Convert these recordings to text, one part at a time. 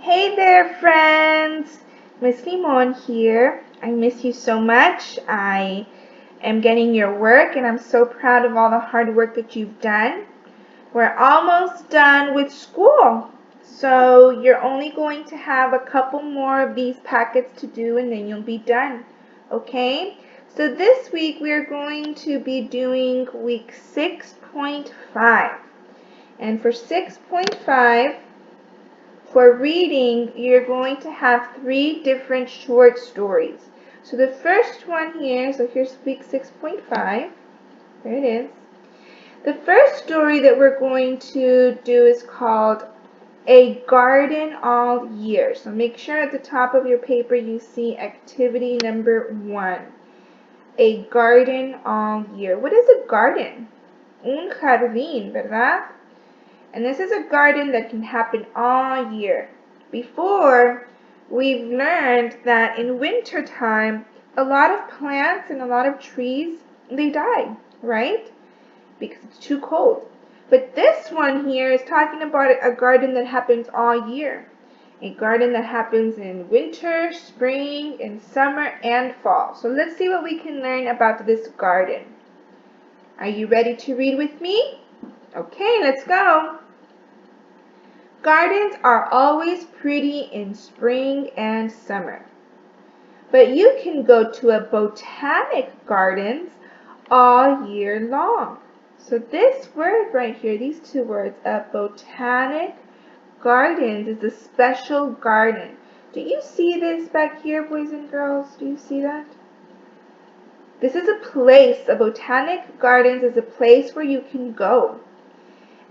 Hey there, friends! Miss Limon here. I miss you so much. I am getting your work, and I'm so proud of all the hard work that you've done. We're almost done with school, so you're only going to have a couple more of these packets to do, and then you'll be done. Okay? So this week we're going to be doing week 6.5. And for 6.5, for reading, you're going to have 3 different short stories. So the first one here, so here's week 6.5. There it is. The first story that we're going to do is called A Garden All Year. So make sure at the top of your paper you see activity number 1. A garden all year. What is a garden? Un jardín, ¿verdad? And this is a garden that can happen all year. Before, we've learned that in winter time, a lot of plants and a lot of trees, they die, right? Because it's too cold. But this one here is talking about a garden that happens all year. A garden that happens in winter, spring, in summer, and fall. So let's see what we can learn about this garden. Are you ready to read with me? Okay, let's go. Gardens are always pretty in spring and summer. But you can go to a botanic gardens all year long. So this word right here, these 2 words, a botanic gardens, is a special garden. Do you see this back here, boys and girls? Do you see that? This is a place, a botanic gardens is a place where you can go.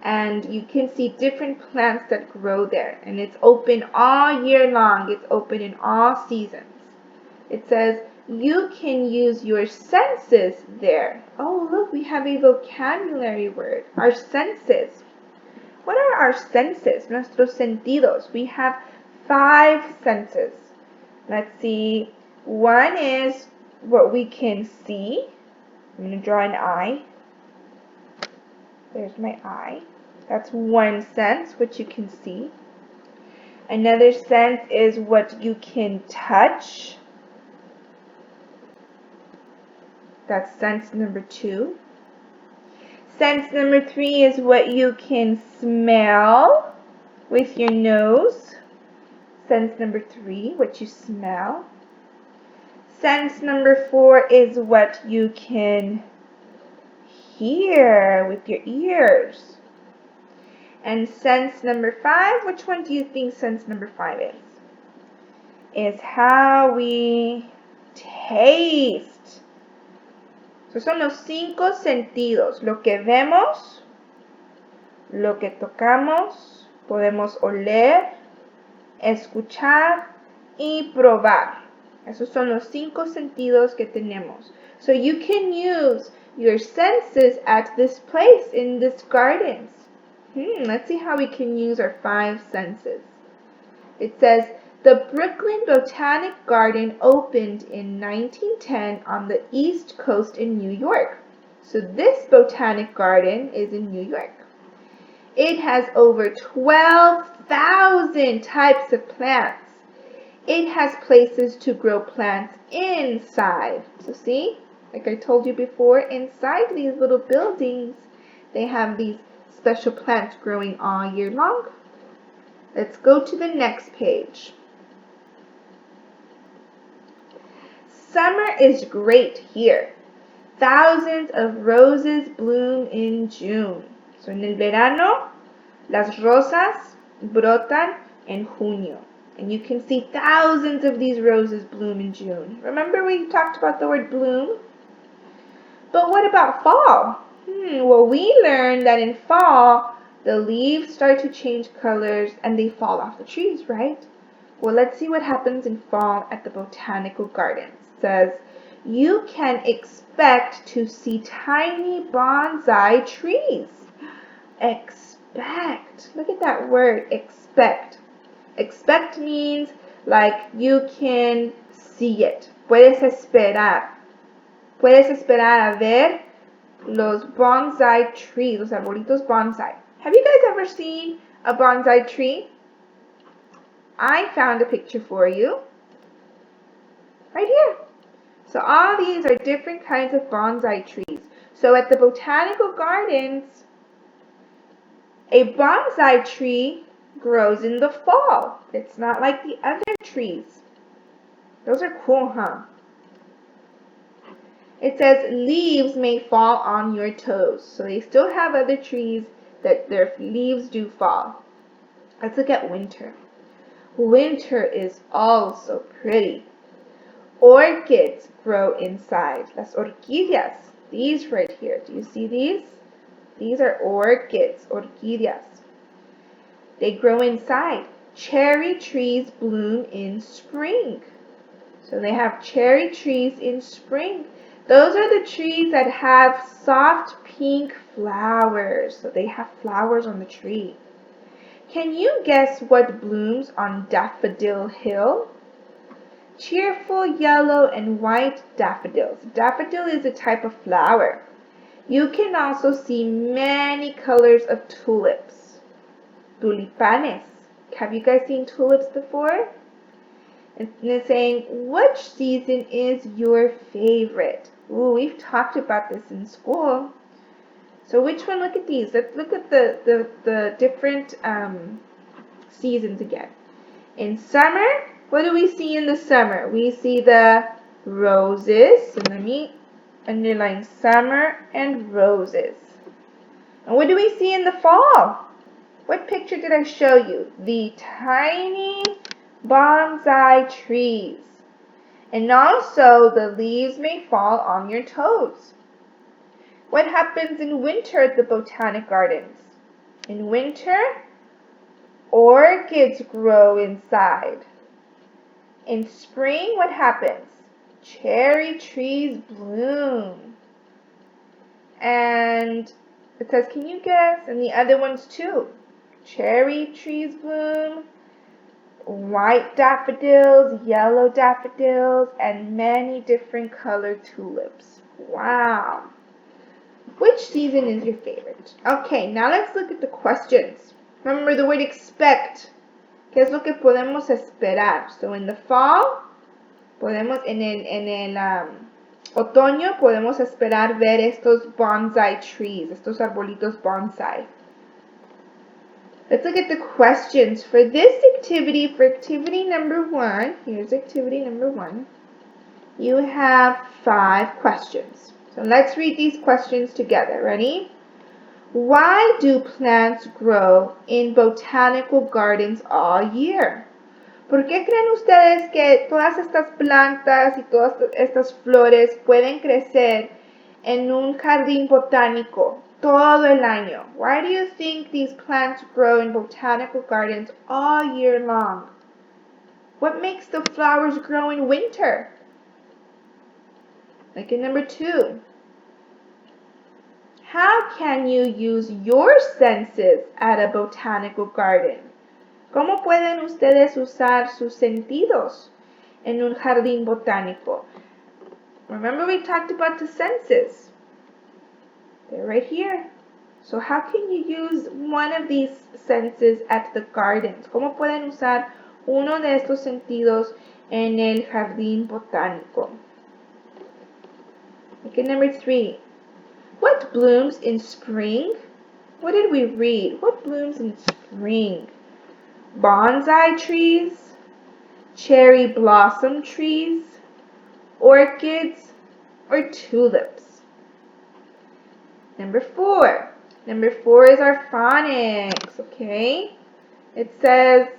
And you can see different plants that grow there. And it's open all year long. It's open in all seasons. It says you can use your senses there. Oh, look, we have a vocabulary word. Our senses. What are our senses? Nuestros sentidos. We have 5 senses. Let's see. One is what we can see. I'm going to draw an eye. There's my eye. That's one sense, which you can see. Another sense is what you can touch. That's sense number 2. Sense number 3 is what you can smell with your nose. Sense number 3, what you smell. Sense number 4 is what you can hear with your ears. And sense number 5, which one do you think sense number 5 is? Is how we taste. So son los 5 sentidos. Lo que vemos, lo que tocamos, podemos oler, escuchar y probar. Esos son los 5 sentidos que tenemos. So you can use your senses at this place in this gardens. Let's see how we can use our 5 senses. It says, the Brooklyn Botanic Garden opened in 1910 on the East Coast in New York. So this botanic garden is in New York. It has over 12,000 types of plants. It has places to grow plants inside. So see, like I told you before, inside these little buildings, they have these special plants growing all year long. Let's go to the next page. Summer is great here. Thousands of roses bloom in June. So en el verano, las rosas brotan en junio. And you can see thousands of these roses bloom in June. Remember we talked about the word bloom? But what about fall? Well, we learned that in fall, the leaves start to change colors and they fall off the trees, right? Well, let's see what happens in fall at the Botanical Gardens. It says, you can expect to see tiny bonsai trees. Expect. Look at that word, expect. Expect means like you can see it. Puedes esperar. Puedes esperar a ver los bonsai trees, los arbolitos bonsai. Have you guys ever seen a bonsai tree? I found a picture for you right here. So all these are different kinds of bonsai trees. So at the Botanical Gardens, a bonsai tree grows in the fall. It's not like the other trees. Those are cool, huh? It says leaves may fall on your toes. So they still have other trees that their leaves do fall. Let's look at winter. Winter is also pretty. Orchids grow inside. Las orquídeas. These right here. Do you see these? These are orchids, orquídeas. They grow inside. Cherry trees bloom in spring. So they have cherry trees in spring. Those are the trees that have soft pink flowers. So they have flowers on the tree. Can you guess what blooms on Daffodil Hill? Cheerful yellow and white daffodils. Daffodil is a type of flower. You can also see many colors of tulips. Tulipanes. Have you guys seen tulips before? And it's saying, which season is your favorite? Ooh, we've talked about this in school. So which one? Look at these. Let's look at the different seasons again. In summer, what do we see in the summer? We see the roses. So let me underline summer and roses. And what do we see in the fall? What picture did I show you? The tiny bonsai trees. And also the leaves may fall on your toes. What happens in winter at the Botanic Gardens? In winter, orchids grow inside. In spring, what happens? Cherry trees bloom. And it says, can you guess? And the other ones too. Cherry trees bloom, white daffodils, yellow daffodils, and many different colored tulips. Wow. Which season is your favorite? Okay, now let's look at the questions. Remember the word expect. ¿Qué es lo que podemos esperar? So in the fall, en el otoño podemos esperar ver estos bonsai trees, estos arbolitos bonsai. Let's look at the questions for this activity. For activity number 1, here's activity number 1. You have 5 questions. So let's read these questions together. Ready? Why do plants grow in botanical gardens all year? ¿Por qué creen ustedes que todas estas plantas y todas estas flores pueden crecer en un jardín botánico todo el año? Why do you think these plants grow in botanical gardens all year long? What makes the flowers grow in winter? Look at number 2. How can you use your senses at a botanical garden? ¿Cómo pueden ustedes usar sus sentidos en un jardín botánico? Remember we talked about the senses. They're right here. So how can you use one of these senses at the gardens? ¿Cómo pueden usar uno de estos sentidos en el jardín botánico? Look at number 3. What blooms in spring? What did we read? What blooms in spring? Bonsai trees, cherry blossom trees, orchids, or tulips? Number 4. Number 4 is our phonics, okay? It says,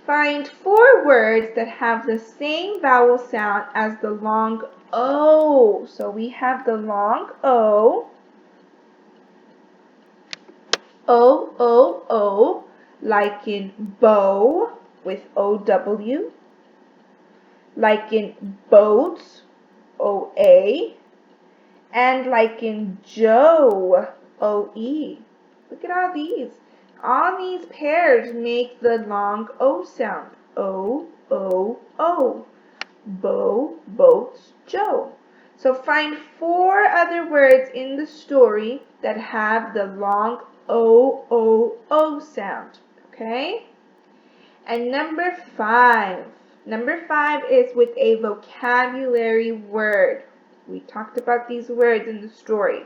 find 4 words that have the same vowel sound as the long O. So we have the long O, O, like in bow with O-W, like in boat, O-A, and like in Joe, O-E. Look at all these. All these pairs make the long O sound. O, O, O. Bow, boats, Joe. So find 4 other words in the story that have the long O, O, O sound. Okay? And number 5. Number 5 is with a vocabulary word. We talked about these words in the story.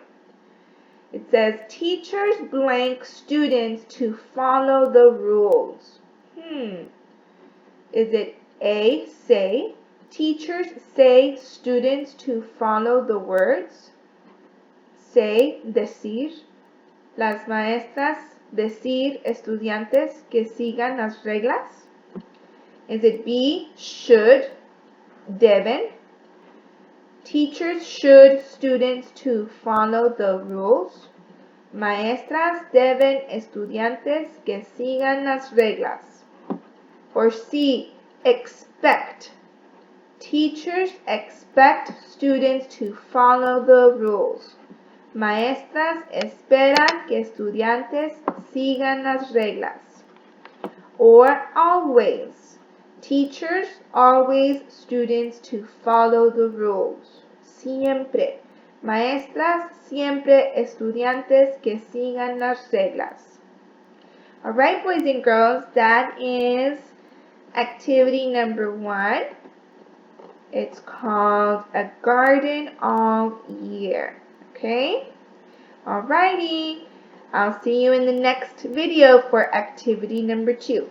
It says, teachers blank students to follow the rules. Is it A, say, teachers say students to follow the words? Say, decir, las maestras decir estudiantes que sigan las reglas? Is it B, should, deben, teachers should students to follow the rules? Maestras deben estudiantes que sigan las reglas? Or C, expect, teachers expect students to follow the rules? Maestras esperan que estudiantes sigan las reglas? Or always, teachers always students to follow the rules? Siempre, maestras siempre estudiantes que sigan las reglas? Alright, boys and girls, that is activity number 1. It's called A Garden All Year. Okay? Alrighty. I'll see you in the next video for activity number 2.